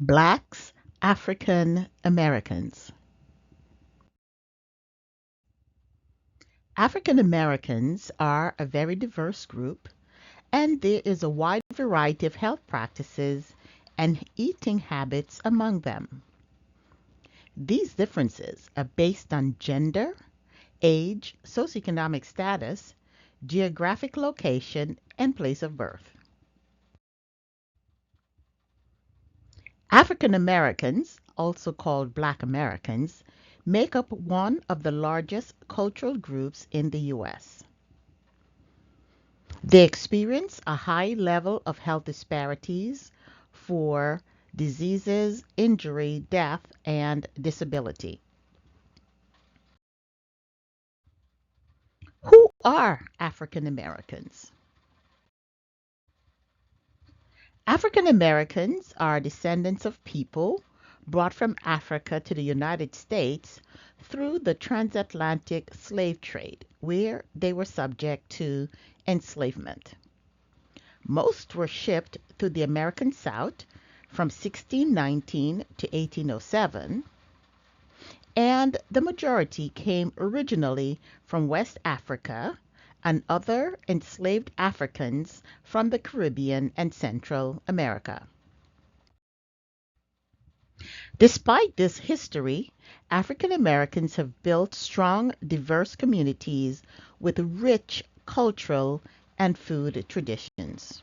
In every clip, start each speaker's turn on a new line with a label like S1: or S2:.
S1: Blacks, African Americans. African Americans are a very diverse group, and there is a wide variety of health practices and eating habits among them. These differences are based on gender, age, socioeconomic status, geographic location, and place of birth. African Americans, also called Black Americans, make up one of the largest cultural groups in the U.S. They experience a high level of health disparities for diseases, injury, death, and disability. Who are African Americans? African Americans are descendants of people brought from Africa to the United States through the transatlantic slave trade, where they were subject to enslavement. Most were shipped to the American South from 1619 to 1807, and the majority came originally from West Africa and other enslaved Africans from the Caribbean and Central America. Despite this history, African Americans have built strong, diverse communities with rich cultural and food traditions.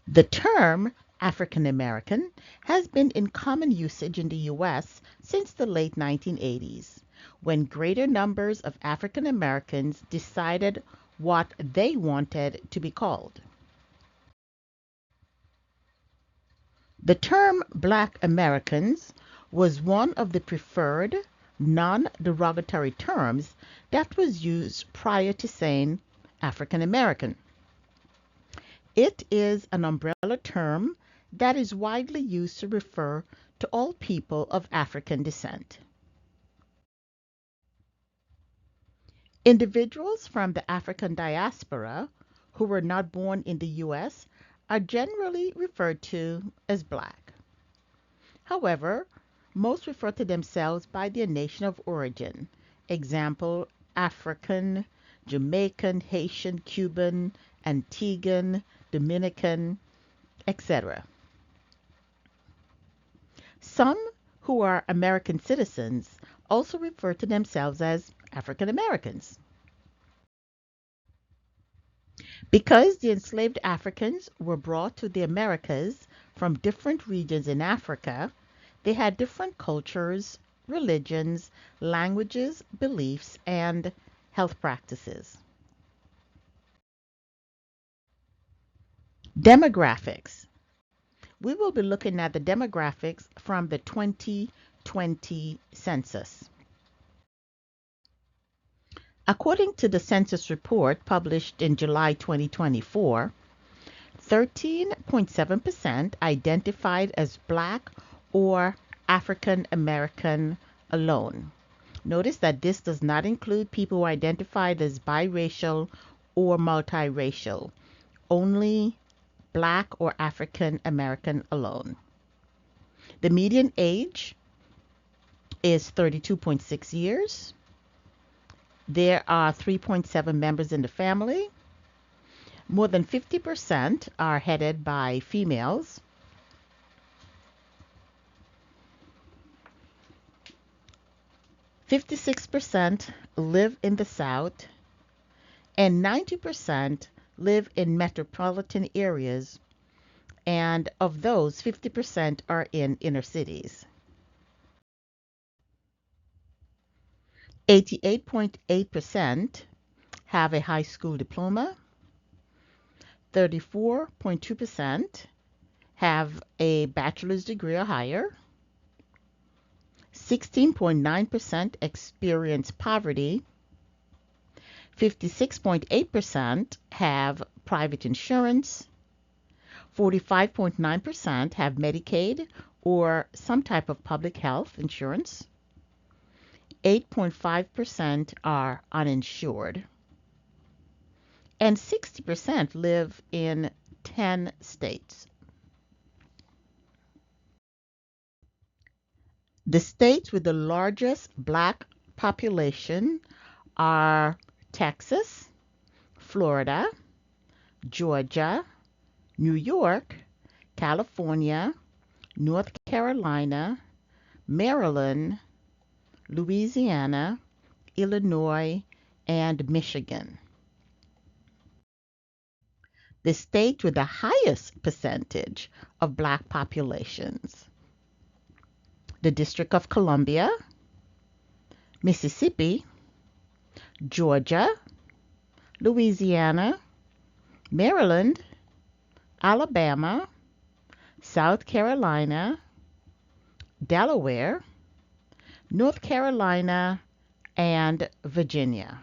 S1: The term African American has been in common usage in the U.S. since the late 1980s, when greater numbers of African Americans decided what they wanted to be called. The term Black Americans was one of the preferred non derogatory terms that was used prior to saying African American. It is an umbrella term that is widely used to refer to all people of African descent. Individuals from the African diaspora who were not born in the U.S. are generally referred to as Black. However, most refer to themselves by their nation of origin. Example, African, Jamaican, Haitian, Cuban, Antiguan, Dominican, etc. Some who are American citizens also refer to themselves as African Americans. Because the enslaved Africans were brought to the Americas from different regions in Africa, they had different cultures, religions, languages, beliefs, and health practices. Demographics. We will be looking at the demographics from the 2020 census. According to the census report published in July 2024, 13.7% identified as Black or African American alone. Notice that this does not include people who identified as biracial or multiracial, only Black or African American alone. The median age is 32.6 years. There are 3.7 members in the family. More than 50% are headed by females. 56% live in the South, and 90% live in metropolitan areas, and of those, 50% are in inner cities. 88.8% have a high school diploma. 34.2% have a bachelor's degree or higher. 16.9% experience poverty. 56.8% have private insurance. 45.9% have Medicaid or some type of public health insurance. 8.5% are uninsured. And 60% live in 10 states. The states with the largest black population are Texas, Florida, Georgia, New York, California, North Carolina, Maryland, Louisiana, Illinois, and Michigan. The state with the highest percentage of black populations: the District of Columbia, Mississippi, Georgia, Louisiana, Maryland, Alabama, South Carolina, Delaware, North Carolina, and Virginia.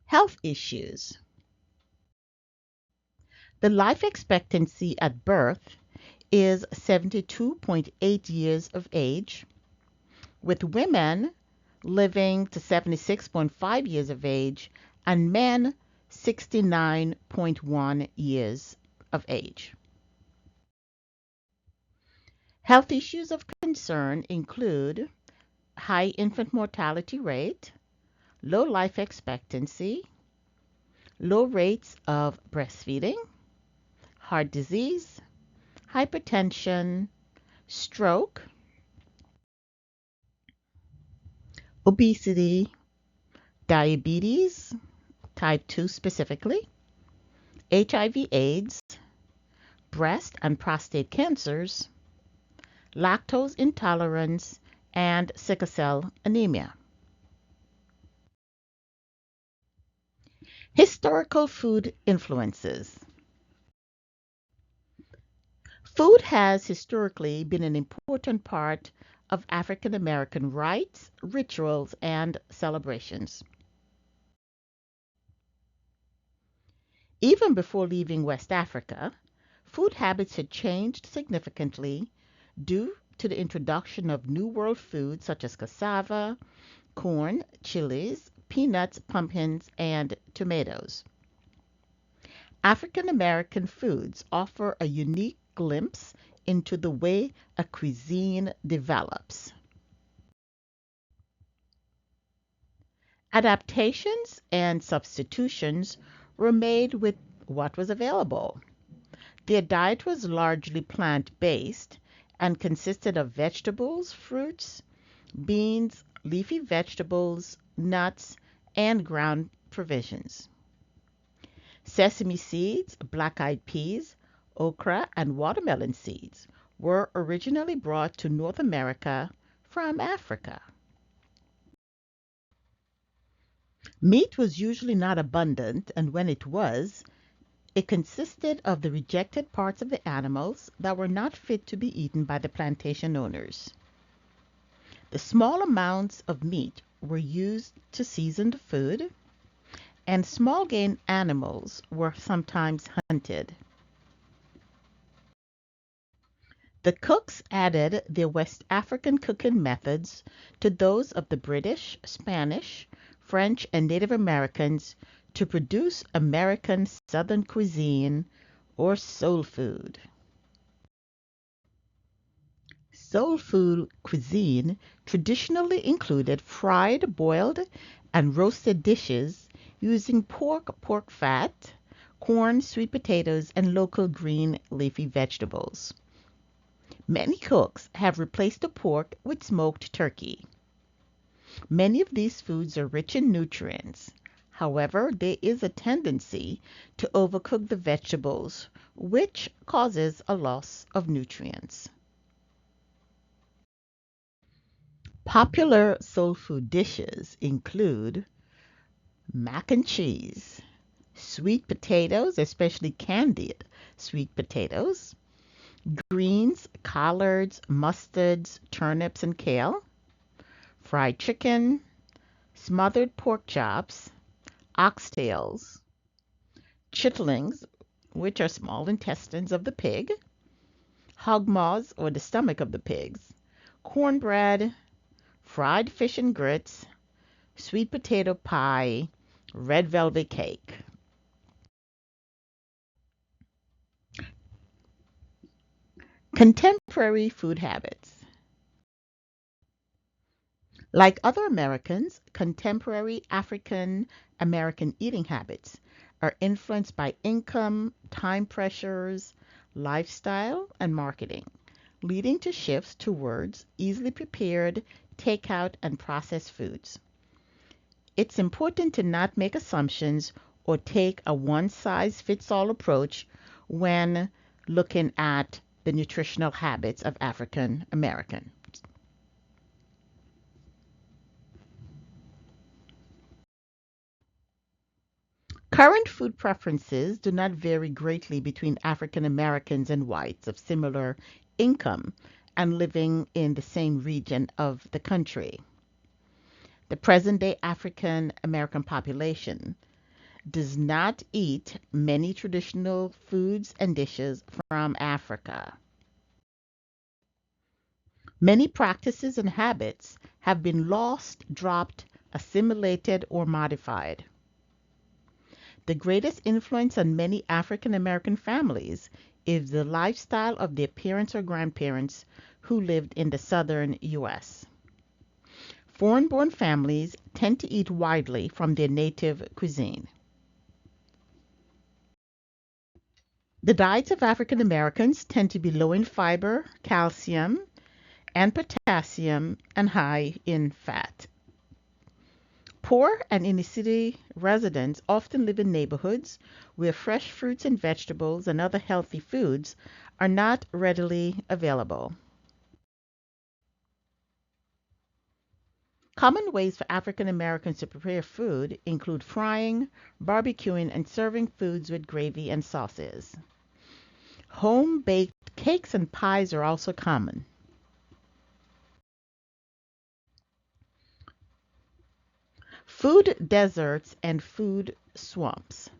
S1: Health issues. The life expectancy at birth is 72.8 years of age, with women living to 76.5 years of age and men 69.1 years of age. Health issues of concern include high infant mortality rate, low life expectancy, low rates of breastfeeding, heart disease, hypertension, stroke, obesity, diabetes, type 2 specifically, HIV/AIDS, breast and prostate cancers, lactose intolerance, and sickle cell anemia. Historical food influences. Food has historically been an important part of African American rites, rituals, and celebrations. Even before leaving West Africa, food habits had changed significantly due to the introduction of New World foods such as cassava, corn, chilies, peanuts, pumpkins, and tomatoes. African American foods offer a unique glimpse into the way a cuisine develops. Adaptations and substitutions were made with what was available. Their diet was largely plant based and consisted of vegetables, fruits, beans, leafy vegetables, nuts, and ground provisions. Sesame seeds, black eyed peas, okra, and watermelon seeds were originally brought to North America from Africa. Meat was usually not abundant, and when it was, it consisted of the rejected parts of the animals that were not fit to be eaten by the plantation owners. The small amounts of meat were used to season the food, and small game animals were sometimes hunted. The cooks added their West African cooking methods to those of the British, Spanish, French, and Native Americans to produce American Southern cuisine or soul food. Soul food cuisine traditionally included fried, boiled, and roasted dishes using pork fat, corn, sweet potatoes, and local green leafy vegetables. Many cooks have replaced the pork with smoked turkey. Many of these foods are rich in nutrients. However, there is a tendency to overcook the vegetables, which causes a loss of nutrients. Popular soul food dishes include mac and cheese, sweet potatoes, especially candied sweet potatoes, greens, collards, mustards, turnips, and kale, fried chicken, smothered pork chops, oxtails, chitlings, which are small intestines of the pig, hog maws, or the stomach of the pigs, cornbread, fried fish and grits, sweet potato pie, red velvet cake. Contemporary food habits. Like other Americans, contemporary African American eating habits are influenced by income, time pressures, lifestyle, and marketing, leading to shifts towards easily prepared takeout and processed foods. It's important to not make assumptions or take a one size fits all approach when looking at the nutritional habits of African Americans. Current food preferences do not vary greatly between African Americans and whites of similar income and living in the same region of the country. The present day African American population does not eat many traditional foods and dishes from Africa. Many practices and habits have been lost, dropped, assimilated, or modified. The greatest influence on many African American families is the lifestyle of their parents or grandparents who lived in the southern U.S. Foreign born families tend to eat widely from their native cuisine. The diets of African Americans tend to be low in fiber, calcium, and potassium, and high in fat. Poor and inner city residents often live in neighborhoods where fresh fruits and vegetables and other healthy foods are not readily available. Common ways for African Americans to prepare food include frying, barbecuing, and serving foods with gravy and sauces. Home baked cakes and pies are also common. Food deserts and food swamps.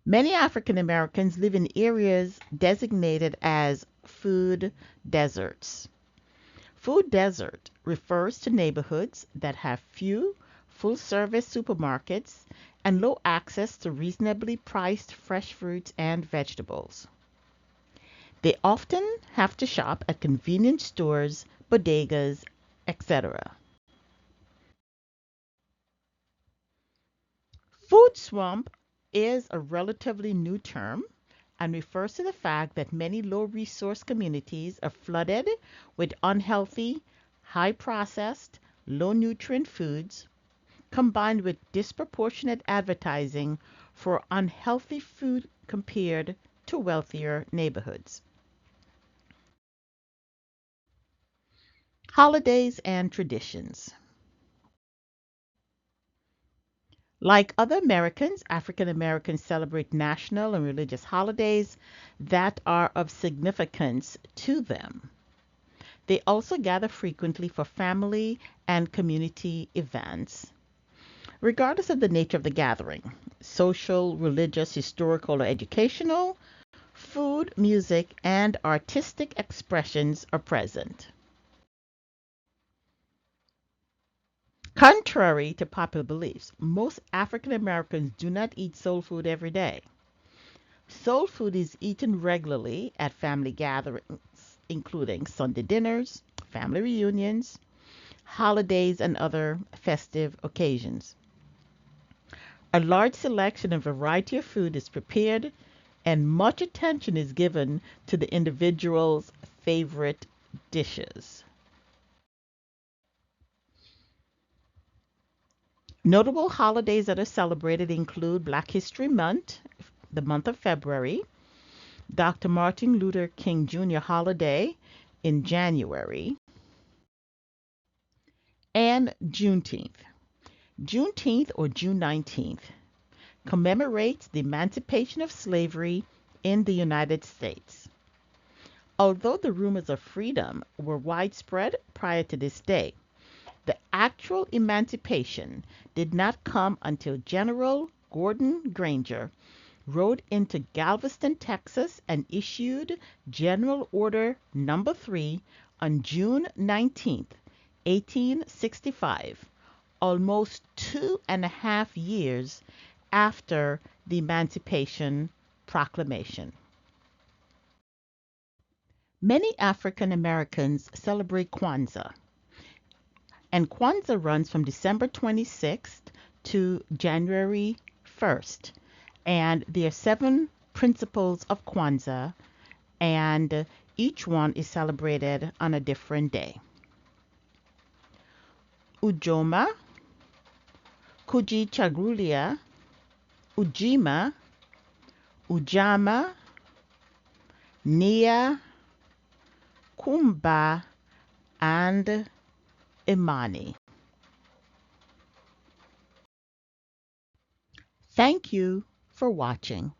S1: Many African Americans live in areas designated as food deserts. Food desert refers to neighborhoods that have few full service supermarkets and low access to reasonably priced fresh fruits and vegetables. They often have to shop at convenience stores, bodegas, etc. Food swamp is a relatively new term and refers to the fact that many low resource communities are flooded with unhealthy, high processed, low nutrient foods combined with disproportionate advertising for unhealthy food compared to wealthier neighborhoods. Holidays and traditions. Like other Americans, African Americans celebrate national and religious holidays that are of significance to them. They also gather frequently for family and community events. Regardless of the nature of the gathering, social, religious, historical, or educational, food, music, and artistic expressions are present. Contrary to popular beliefs, most African Americans do not eat soul food every day. Soul food is eaten regularly at family gatherings, including Sunday dinners, family reunions, holidays, and other festive occasions. A large selection and variety of food is prepared, and much attention is given to the individual's favorite dishes. Notable holidays that are celebrated include Black History Month, the month of February, Dr. Martin Luther King Jr. holiday in January, and Juneteenth. Juneteenth or June 19th commemorates the emancipation of slavery in the United States. Although the rumors of freedom were widespread prior to this day, the actual emancipation did not come until General Gordon Granger rode into Galveston, Texas, and issued General Order Number 3 on June 19, 1865, almost 2.5 years after the Emancipation Proclamation. Many African Americans celebrate Kwanzaa, and Kwanzaa runs from December 26th to January 1st. And there are seven principles of Kwanzaa, and each one is celebrated on a different day. Ujoma, Kujichagulia, Ujima, Ujama, Nia, Kumba, and Imani. Thank you for watching.